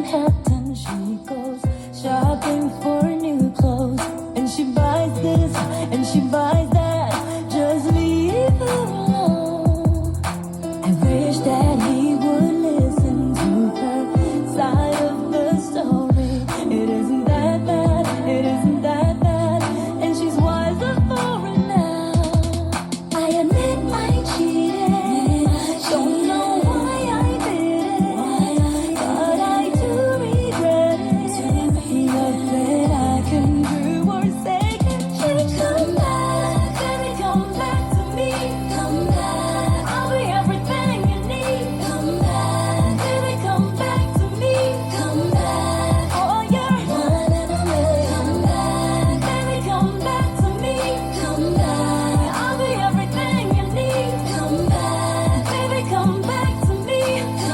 Manhattan she goes shopping for new clothes, and she buys this and she buys that. Just leave her alone. I wish that he would listen to her side of the story. It isn't that bad, it isn't that bad, and she's wiser for it now. I admit I cheated, don't know why I did it, but I do regret it. Nothing that I can do or say can change. Come back, baby, come back to me. Come back, I'll be everything you need. Come back, baby, come back to me. Come back, oh you're one in a million. Come back, baby, come back to me. Come back, I'll be everything you need. Come back, baby, come back to me.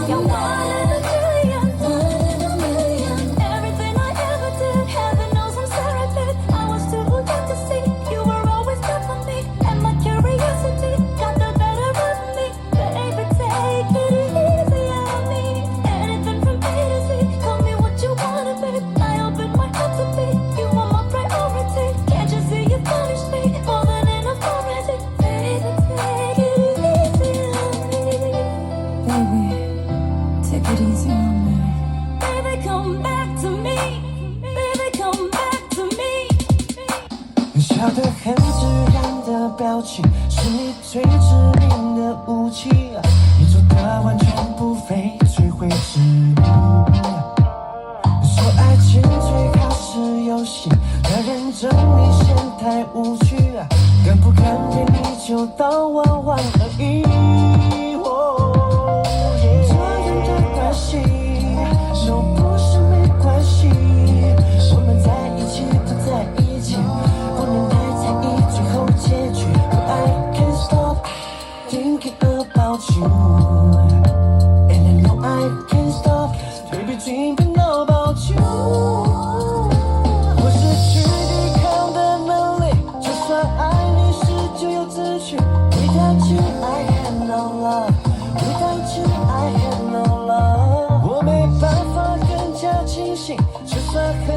You're one in a million. One in a million. Everything I ever did, heaven knows I'm sorry, babe. I was too young to see you were always there for me, and my curiosity got the better of me. Baby, take it easy on me. Anything from A to Z, call me what you wanna be. I open my heart to be, you are my priority. Can't you see you punish me more than enough already? Baby, take it easy on me. Baby, take it easy on me. Baby, come back to me. Baby, come back to me. 笑得很自然的表情，是你最致命的武器。你做的完全不费吹灰之力。说爱情最好是游戏，太认真你嫌太无趣，敢不敢陪你就当玩玩而已。这样的关系，说不是没关系，我们在一起不在一起，不能太在意最后结局。But I can't stop thinking about you, and I know I can't stop baby dreaming about you。我失去抵抗的能力，就算爱你时就有秩序。Without you I have no love, without you I have no love。我没办法更加清醒，就算很